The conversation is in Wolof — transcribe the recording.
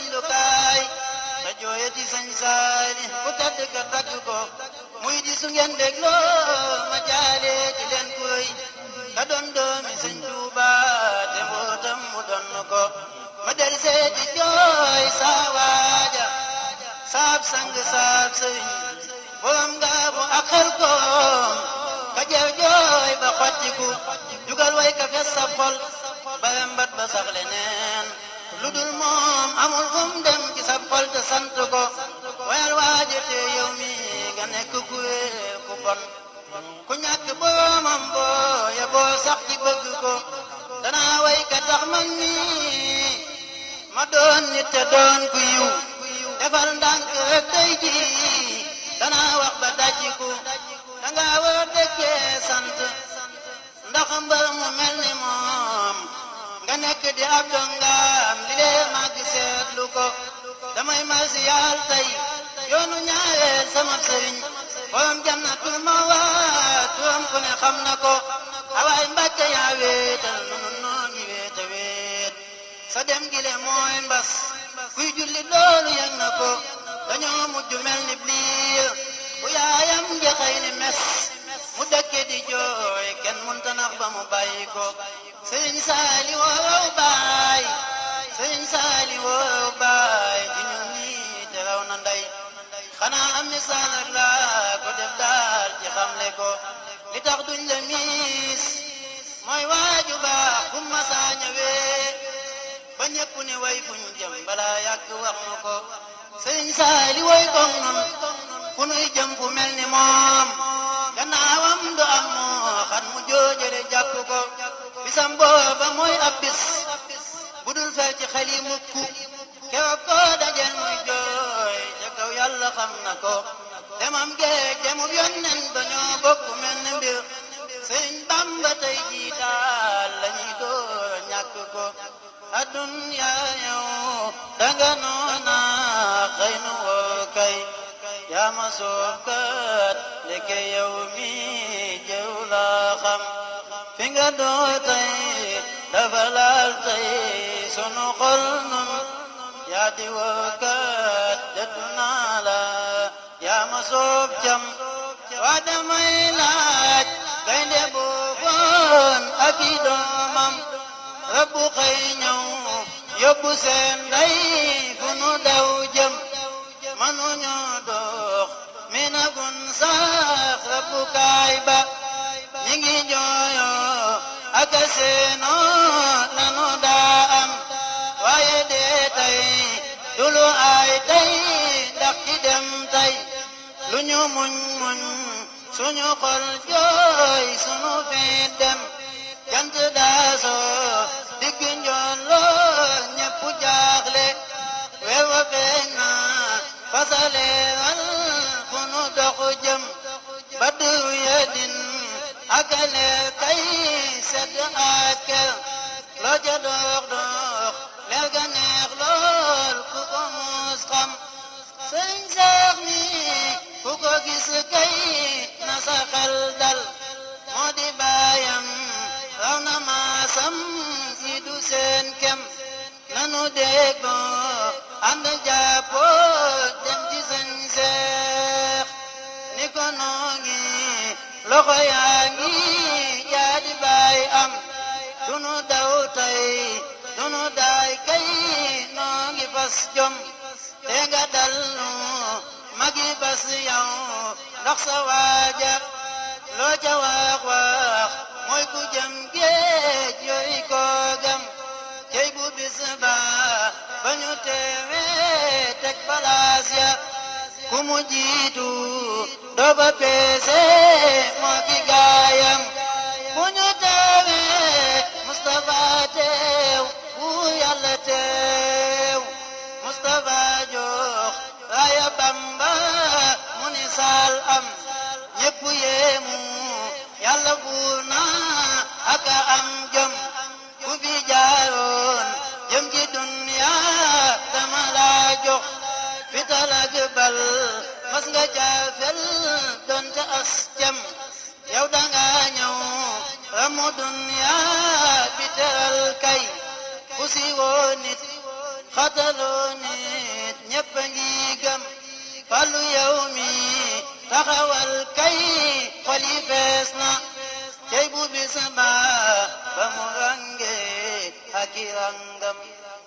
bindukaay te jooyati Sëñ Saali ku tedd ka tagg ko muy di su ngeen dégloo ma jaale ci leen koy ka doon doomi Sëñ Tuuba te mbootam mu doon ko ma del seeti jooy saa waaja saab sang saab sëriñ borom ngaabu ak xel koom ka jeew jooy ba xottiku jugal way ka fes sa xol ba mbat ba sax leneen lu dul moom amul fu mu dem ci sa xol te sant ko wayal waaja te yow mi nga nekk ku wéer ku bon ku ñàkk boromam boo ya boo sax ci bëgg ko danaa way ka tax man mi ma doon nit te doon ku yiw defal ndànk rek tey ji danaa wax ba dajiku danga war a dëkkee sant ndax mbër mu mel ni moom nga nekk di ab dongaam di lee màgg seetlu ko damay marsiyaal tey yoonu ñaareel sama sëriñ borom jannatul mawaat turam ku ne xam na ko awaay Mbàkke yaa wéetal nunu noo ngi wéeta wéet sa dem gi le mooy mbas kuy julli loolu yëg na ko dañoo mujj mel ni bliir bu yaayam njaxay ni mes mu dëkke di jooy kenn munta nax ba mu bàyyi ko Sëriñ Saali woow baay Sëriñ Saali woow baay di ñu nii te raw na ndey xanaa am misaal ak laa ko def daal ci xamle ko li tax duñ la miis mooy waaju baax bu ma saa ñëwee ba ñëpp ne way fuñ jëm balaa yàgg wax ma ko Sëriñ Saali woy koŋ nun fu nuy jëm fu mel ni moom gannaawam du am moo xan mu joojale jàpp ko bisam booba mooy ab bis budul fel ci xel yi mukku keroog ko dajel muy jooy ca kaw yàlla xam na ko demam géej demub yonnen dañoo bokk mel ni mbir Sëriñ Bamba tey jii daal lañuy door a ñàkk ko adduna yow danga noona xëy nu woo kay yaa ma soob kat ndeke yow mi jëw la xam fi nga doo tey dafa laal tey sunu xol nun yaa di woo kat dettu naa la yaa ma soob cam waa damay laaj gaynde booboon ak i doomam rabbu xëy ñëw yóbbu seen ndey fu nu daw jëm mënuñoo dox mi na gun sax rabbu kaay ba ñi ngi jooyoo ak a seenoo nanu daa am waaye dee tey du lu ay tey ndax ki dem tey lu ñu muñ muñ suñu xol jooy sunu fi dem jant daasoo digg njoon loo ñépp jaaxle weer wa feeñ na fasaleeral fu nu dox jëm badru yedin ak leer kay sedd ak ker loo ja dox dox leer ga neex lool ku ko muus xam Sëriñ Seex mi ku ko gis kay na sa xel dal moo di baayam raw na maasam si du seen kem nanu déggoo ànd jàppoo dem ci Sëñ Seex ni ko noo ngi loxo yaa ngi yaa di baay am dunu daw tey dunu daay kay noo ngi fas jom te nga dal nu magi bas yow ndax sa waaja loo ca wax wax mooy ku jëm géej yooyu ko gam cey bu bis ba ba ñu teewee teg palaas ya ku mu jiitu doo ba peese moo ki gaayam bu ñu teewee Mustafa teew bu Yàlla teew Mustafa jox raaya Bamba mu ni saal am ñépp yéemu Yàlla buur na ak am jom ku fi jaaroon jëm ci dunya dama laa jox fital ak bal mas nga jaafel donte as jam yow danga ñëw ramu dunya bi teral kay ku si woo nit xataloo nit ñépp a ngi gëm Fallu yow mi taxawal kay xol yi fees na cey bu bis ba ba mu range ak i rangam